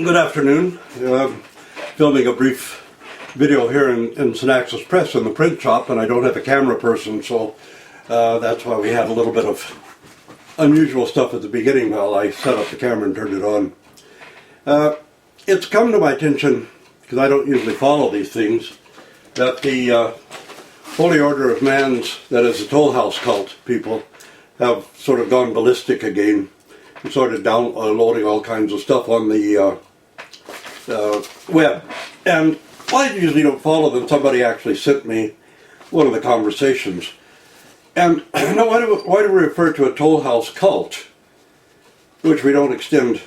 Good afternoon. Filming a brief video here in Synaxis Press in the print shop, and I don't have a camera person, so that's why we had a little bit of unusual stuff at the beginning while I set up the camera and turned it on. It's come to my attention, because I don't usually follow these things, that the Holy Order of Man's, that is the Toll House cult people, have sort of gone ballistic again and started downloading all kinds of stuff on the web. And I usually don't follow them. Somebody actually sent me one of the conversations. And now why do we refer to a Toll House cult, which we don't extend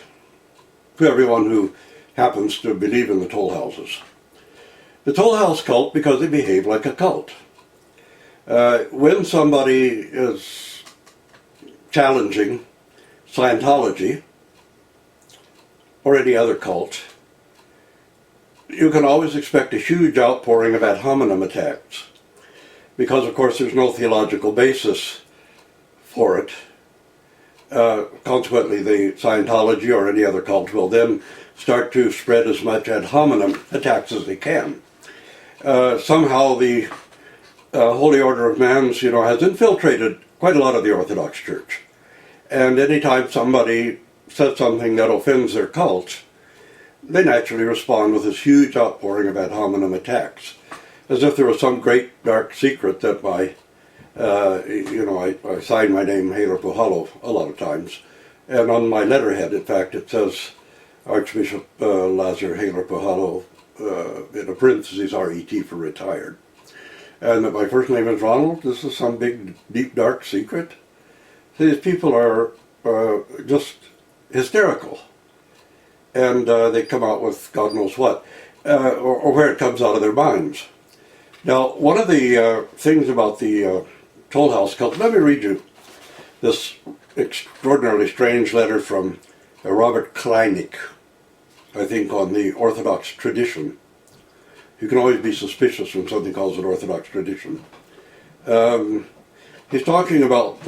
to everyone who happens to believe in the toll houses? The Toll House cult, because they behave like a cult. When somebody is challenging Scientology or any other cult, you can always expect a huge outpouring of ad hominem attacks, because of course there's no theological basis for it. Consequently, the Scientology or any other cult will then start to spread as much ad hominem attacks as they can. Somehow the Holy Order of Man's, has infiltrated quite a lot of the Orthodox Church. And anytime somebody says something that offends their cult, they naturally respond with this huge outpouring of ad hominem attacks, as if there was some great dark secret that I sign my name Haler Puhalo a lot of times, and on my letterhead, in fact, it says Archbishop Lazar Haler Puhalo, in a parentheses RET for retired, and that my first name is Ronald. This is some big, deep, dark secret. These people are just hysterical, and they come out with God knows what, or where it comes out of their minds. Now, one of the things about the Toll House cult, let me read you this extraordinarily strange letter from Robert Kleinig, I think, on the Orthodox tradition. You can always be suspicious when something calls it Orthodox tradition. He's talking about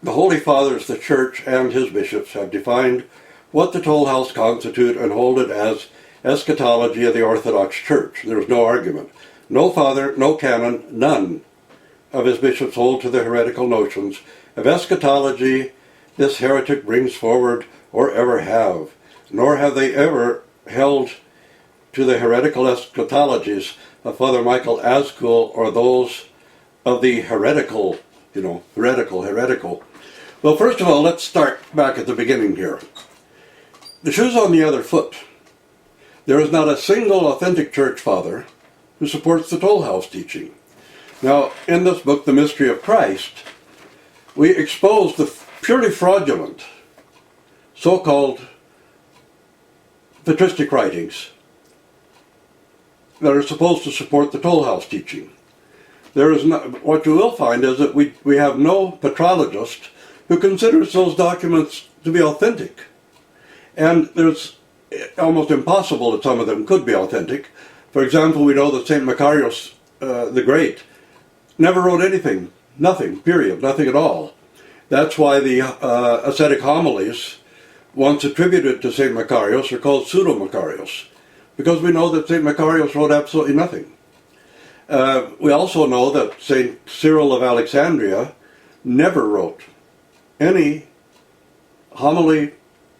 the Holy Fathers, the Church, and his bishops have defined what the Toll House constitute and hold it as eschatology of the Orthodox Church. There is no argument. No father, no canon, none of his bishops hold to the heretical notions of eschatology this heretic brings forward or ever have, nor have they ever held to the heretical eschatologies of Father Michael Ascool or those of the heretical. Well, first of all, let's start back at the beginning here. The shoe's on the other foot. There is not a single authentic church father who supports the Toll House teaching. Now, in this book, The Mystery of Christ, we expose the purely fraudulent, so-called patristic writings that are supposed to support the Toll House teaching. There is not, what you will find is that we have no patrologist who considers those documents to be authentic. And it's almost impossible that some of them could be authentic. For example, we know that St. Macarius the Great never wrote anything, nothing, period, nothing at all. That's why the ascetic homilies, once attributed to St. Macarius, are called pseudo-Macarius, because we know that St. Macarius wrote absolutely nothing. We also know that St. Cyril of Alexandria never wrote any homily,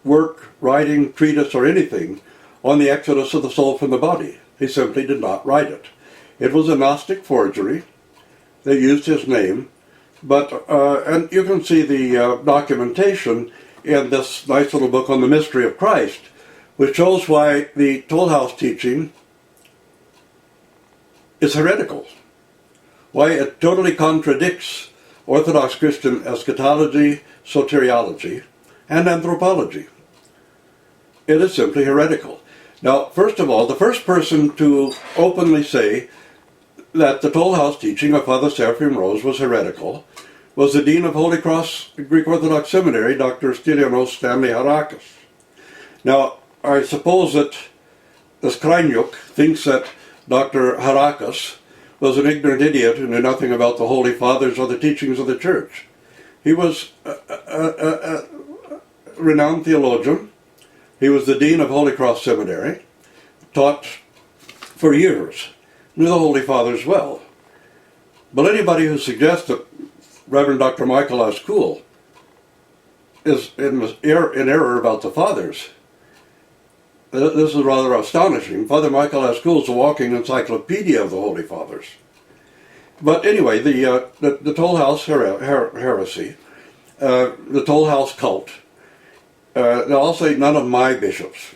work, writing, treatise, or anything on the exodus of the soul from the body. He simply did not write it. It was a Gnostic forgery. They used his name, but and you can see the documentation in this nice little book on the Mystery of Christ, which shows why the Toll House teaching is heretical, why it totally contradicts Orthodox Christian eschatology, soteriology, and anthropology. It is simply heretical. Now, first of all, the first person to openly say that the Toll House teaching of Father Seraphim Rose was heretical was the Dean of Holy Cross Greek Orthodox Seminary, Dr. Stylianos Stanley Harakis. Now, I suppose that this Krajniuk thinks that Dr. Harakis was an ignorant idiot who knew nothing about the Holy Fathers or the teachings of the Church. He was a renowned theologian. He was the dean of Holy Cross Seminary, taught for years, knew the Holy Fathers well. But anybody who suggests that Reverend Dr. Michael S. Cool is in error about the Fathers, this is rather astonishing. Father Michael S. Cool is a walking encyclopedia of the Holy Fathers. But anyway, the Toll House heresy, the Toll House cult, I'll say none of my bishops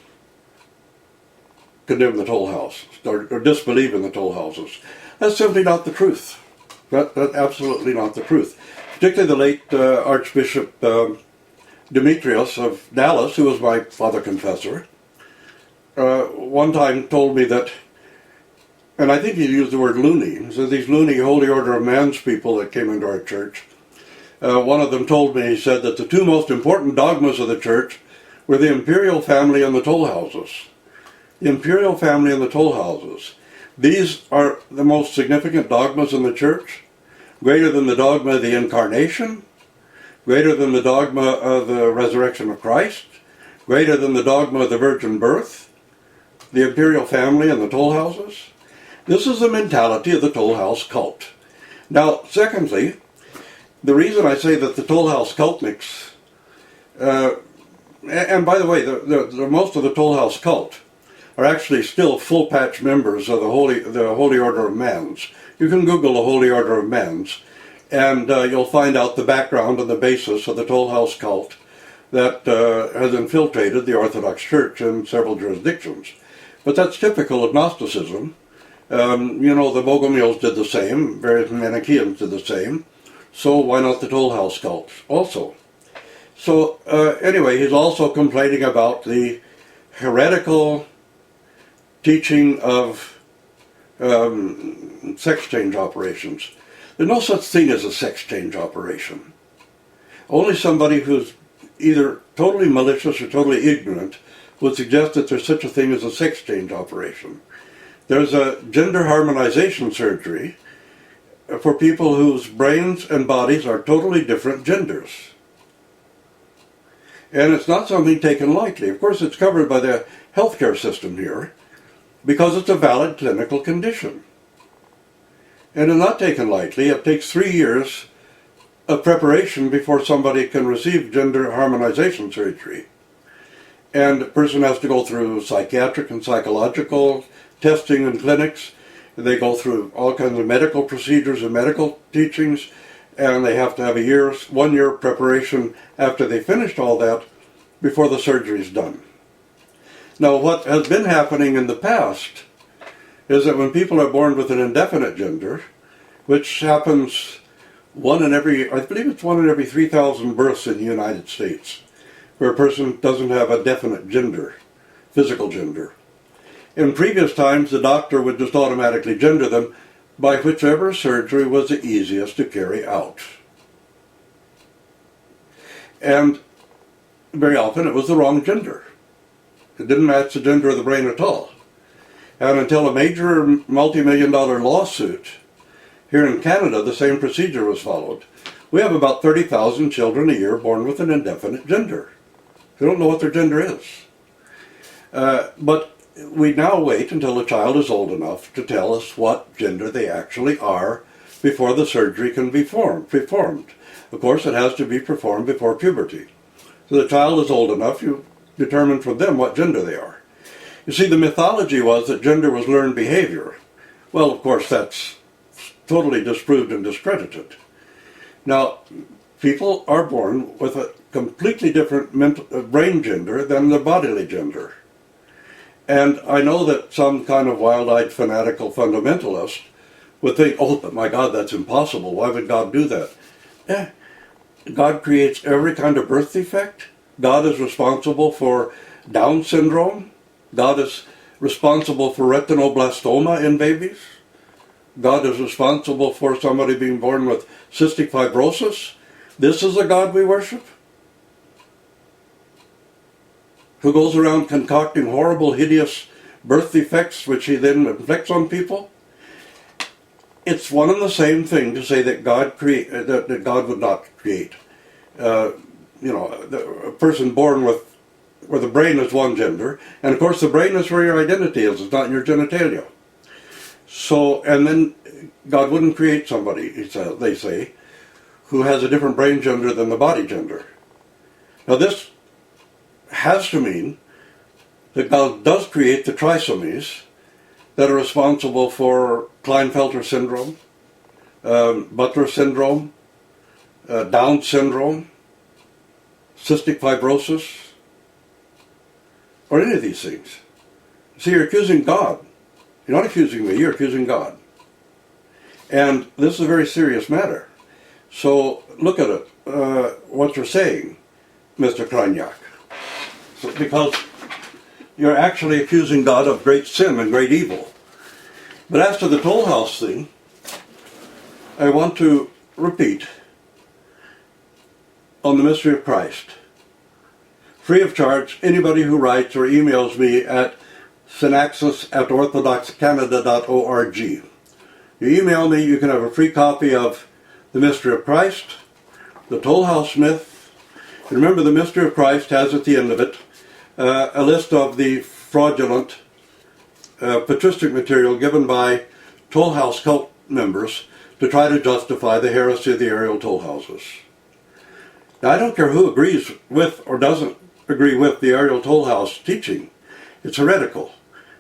condemn the Toll House or disbelieve in the Toll Houses. That's simply not the truth. That's absolutely not the truth. Particularly the late Archbishop Demetrius of Dallas, who was my father confessor, one time told me that, and I think he used the word loony, he said these loony Holy Order of Man's people that came into our church, one of them told me, he said that the two most important dogmas of the church were the imperial family and the toll houses. The imperial family and the toll houses. These are the most significant dogmas in the church, greater than the dogma of the Incarnation, greater than the dogma of the resurrection of Christ, greater than the dogma of the virgin birth, the imperial family and the toll houses. This is the mentality of the Toll House cult. Now, secondly, the reason I say that the Toll House cultniks, and by the way, the most of the Toll House cult are actually still full-patch members of the Holy Order of Mans. You can Google the Holy Order of Mans, and you'll find out the background and the basis of the Toll House cult that has infiltrated the Orthodox Church in several jurisdictions. But that's typical of Gnosticism. You know, the Bogomils did the same, various Manichaeans did the same, so why not the Toll House cult also? So anyway, he's also complaining about the heretical teaching of sex change operations. There's no such thing as a sex change operation. Only somebody who's either totally malicious or totally ignorant would suggest that there's such a thing as a sex change operation. There's a gender harmonization surgery for people whose brains and bodies are totally different genders. And it's not something taken lightly. Of course, it's covered by the healthcare system here because it's a valid clinical condition. And it's not taken lightly. It takes 3 years of preparation before somebody can receive gender harmonization surgery. And the person has to go through psychiatric and psychological testing in clinics. They go through all kinds of medical procedures and medical teachings, and they have to have 1 year preparation after they finished all that before the surgery is done. Now, what has been happening in the past is that when people are born with an indefinite gender, which happens I believe it's 1 in every 3,000 births in the United States, where a person doesn't have a definite gender, physical gender. In previous times, the doctor would just automatically gender them by whichever surgery was the easiest to carry out. And very often it was the wrong gender. It didn't match the gender of the brain at all. And until a major multi-million-dollar lawsuit here in Canada, the same procedure was followed. We have about 30,000 children a year born with an indefinite gender. They don't know what their gender is. But we now wait until the child is old enough to tell us what gender they actually are before the surgery can be performed. Of course, it has to be performed before puberty. So the child is old enough, you determine from them what gender they are. You see, the mythology was that gender was learned behavior. Well, of course, that's totally disproved and discredited. Now, people are born with a completely different brain gender than their bodily gender. And I know that some kind of wild-eyed fanatical fundamentalist would think, oh, but my God, that's impossible. Why would God do that? God creates every kind of birth defect. God is responsible for Down syndrome. God is responsible for retinoblastoma in babies. God is responsible for somebody being born with cystic fibrosis. This is the God we worship? Who goes around concocting horrible, hideous birth defects which he then inflicts on people? it's one and the same thing to say that that God would not create. A person born with where the brain is one gender, and of course the brain is where your identity is. It's not your genitalia. So, and then God wouldn't create somebody, they say, who has a different brain gender than the body gender. Now this has to mean that God does create the trisomies that are responsible for Klinefelter syndrome, Butler syndrome, Down syndrome, cystic fibrosis, or any of these things. See, you're accusing God. You're not accusing me, you're accusing God. And this is a very serious matter. So look at it, what you're saying, Mr. Krajniak. So, because you're actually accusing God of great sin and great evil. But as to the toll house thing, I want to repeat on the mystery of Christ. Free of charge, anybody who writes or emails me at synaxis@orthodoxcanada.org. You email me, you can have a free copy of The Mystery of Christ, The Toll House Myth. And remember, The Mystery of Christ has at the end of it a list of the fraudulent patristic material given by toll house cult members to try to justify the heresy of the aerial toll houses. Now, I don't care who agrees with or doesn't agree with the aerial toll house teaching. It's heretical.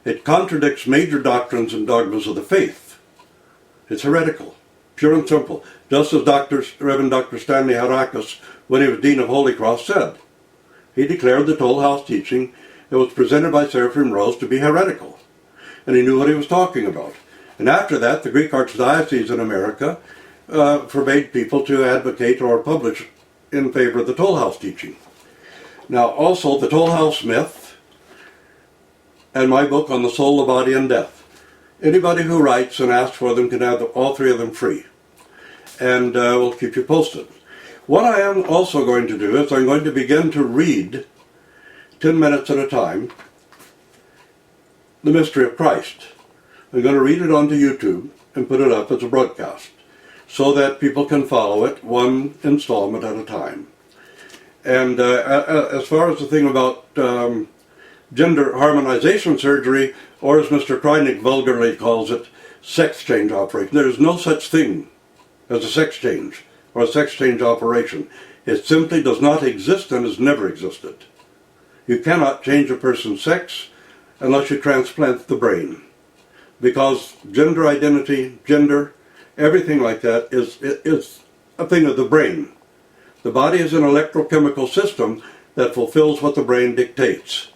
It contradicts major doctrines and dogmas of the faith. It's heretical, pure and simple, just as Reverend Dr. Stanley Harakis, when he was Dean of Holy Cross, said. He declared the toll house teaching that was presented by Seraphim Rose to be heretical, and he knew what he was talking about. And after that, the Greek Archdiocese in America forbade people to advocate or publish in favor of the toll house teaching. Now, also, the toll house myth and my book on the soul, the body, and death. Anybody who writes and asks for them can have all three of them free. And we'll keep you posted. What I am also going to do is I'm going to begin to read, 10 minutes at a time, The Mystery of Christ. I'm going to read it onto YouTube and put it up as a broadcast so that people can follow it one installment at a time. And as far as the thing about gender harmonization surgery, or as Mr. Krynick vulgarly calls it, sex change operation, there is no such thing as a sex change or a sex change operation. It simply does not exist and has never existed. You cannot change a person's sex unless you transplant the brain, because gender identity, gender, everything like that is a thing of the brain. The body is an electrochemical system that fulfills what the brain dictates.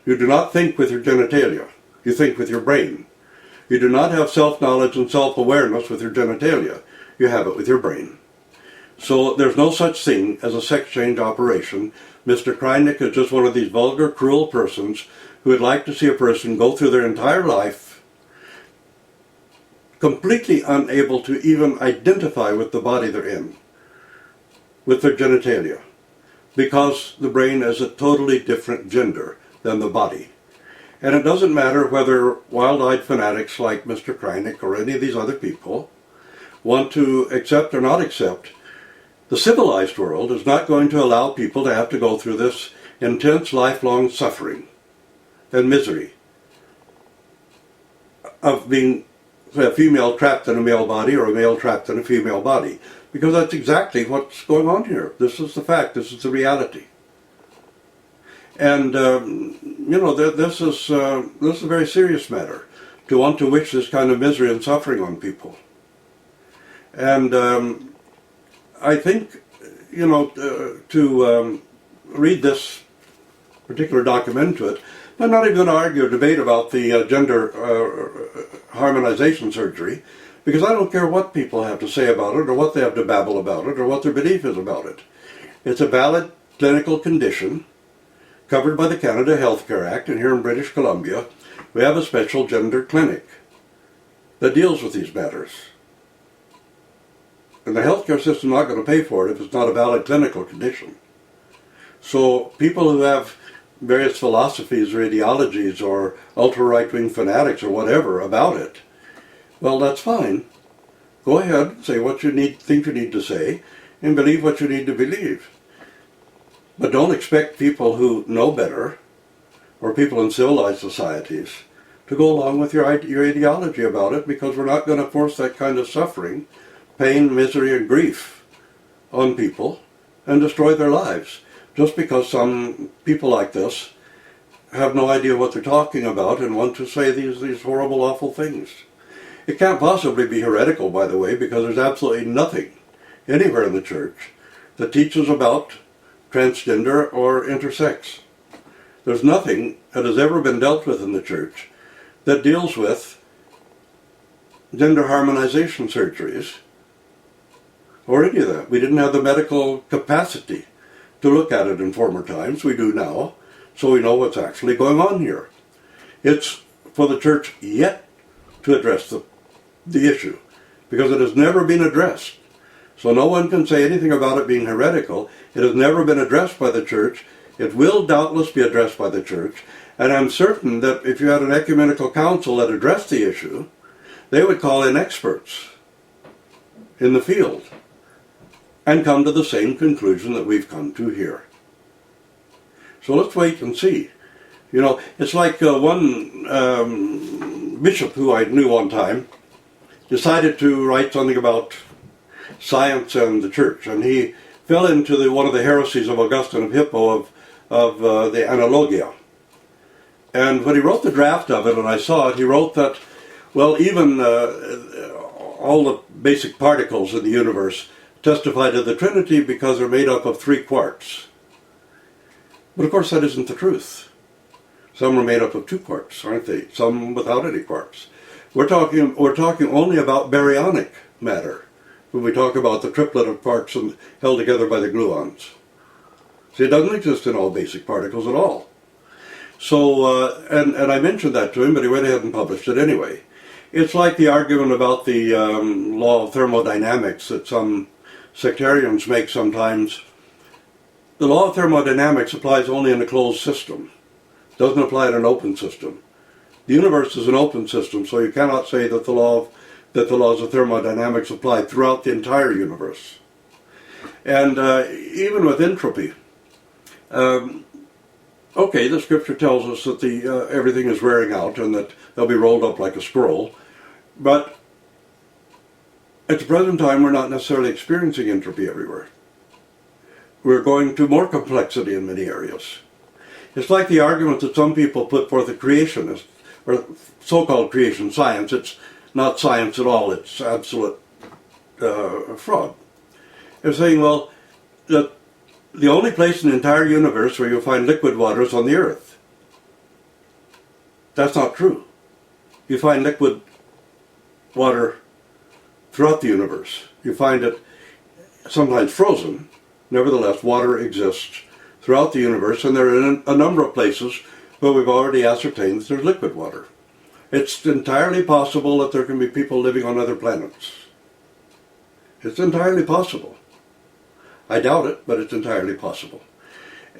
You do not think with your genitalia. You think with your brain. You do not have self-knowledge and self-awareness with your genitalia. You have it with your brain. So there's no such thing as a sex change operation. Mr. Krynick is just one of these vulgar, cruel persons who would like to see a person go through their entire life completely unable to even identify with the body they're in, with their genitalia, because the brain is a totally different gender than the body. And it doesn't matter whether wild-eyed fanatics like Mr. Krynick or any of these other people want to accept or not accept. The civilized world is not going to allow people to have to go through this intense lifelong suffering and misery of being a female trapped in a male body or a male trapped in a female body, because that's exactly what's going on here. This is the fact. This is the reality. And this is a very serious matter, to want to wish this kind of misery and suffering on people. And I think, to read this particular document into it, I'm not even going to argue or debate about the gender harmonization surgery, because I don't care what people have to say about it, or what they have to babble about it, or what their belief is about it. It's a valid clinical condition covered by the Canada Health Care Act, and here in British Columbia we have a special gender clinic that deals with these matters. And the healthcare system is not going to pay for it if it's not a valid clinical condition. So people who have various philosophies or ideologies or ultra-right-wing fanatics or whatever about it, Well, that's fine. Go ahead, say what you think you need to say, and believe what you need to believe. But don't expect people who know better, or people in civilized societies, to go along with your ideology about it, because we're not going to force that kind of suffering, pain, misery, and grief on people and destroy their lives just because some people like this have no idea what they're talking about and want to say these horrible, awful things. It can't possibly be heretical, by the way, because there's absolutely nothing anywhere in the church that teaches about transgender or intersex. There's nothing that has ever been dealt with in the church that deals with gender harmonization surgeries or any of that. We didn't have the medical capacity to look at it in former times. We do now, so we know what's actually going on here. It's for the church yet to address the issue, because it has never been addressed. So no one can say anything about it being heretical. It has never been addressed by the church. It will doubtless be addressed by the church. And I'm certain that if you had an ecumenical council that addressed the issue, they would call in experts in the field and come to the same conclusion that we've come to here. So let's wait and see. You know, it's like one bishop who I knew one time decided to write something about science and the church, and he fell into one of the heresies of Augustine of Hippo of the Analogia. And when he wrote the draft of it, and I saw it, he wrote that, well, even all the basic particles in the universe testify to the Trinity because they're made up of 3 quarks. But of course that isn't the truth. Some are made up of 2 quarks, aren't they? Some without any quarks. We're talking only about baryonic matter when we talk about the triplet of quarks held together by the gluons. See, it doesn't exist in all basic particles at all. So, and I mentioned that to him, but he went ahead and published it anyway. It's like the argument about the law of thermodynamics that some sectarians make sometimes. The law of thermodynamics applies only in a closed system. It doesn't apply in an open system. The universe is an open system, so you cannot say that the laws of thermodynamics apply throughout the entire universe. And even with entropy, okay, the scripture tells us that everything is wearing out and that they'll be rolled up like a scroll, but at the present time we're not necessarily experiencing entropy everywhere. We're going to more complexity in many areas. It's like the argument that some people put forth a creationist, or so-called creation science. It's not science at all, it's absolute fraud. They're saying, well, that the only place in the entire universe where you'll find liquid water is on the earth. That's not true. You find liquid water throughout the universe. You find it sometimes frozen. Nevertheless, water exists throughout the universe, and there are a number of places where we've already ascertained that there's liquid water. It's entirely possible that there can be people living on other planets. It's entirely possible. I doubt it, but it's entirely possible.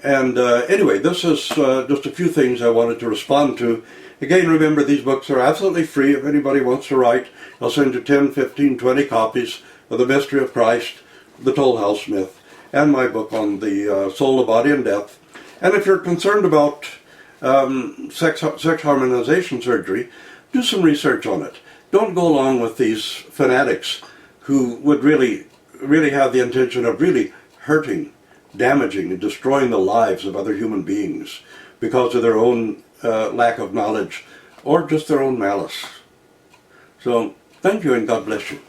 And anyway, this is just a few things I wanted to respond to. Again, remember, these books are absolutely free. If anybody wants to write, I'll send you 10, 15, 20 copies of The Mystery of Christ, The Toll House Myth, and my book on the soul, the body, and death. And if you're concerned about sex harmonization surgery, do some research on it. Don't go along with these fanatics who would really have the intention of really hurting, damaging, and destroying the lives of other human beings because of their own lack of knowledge or just their own malice. So, thank you and God bless you.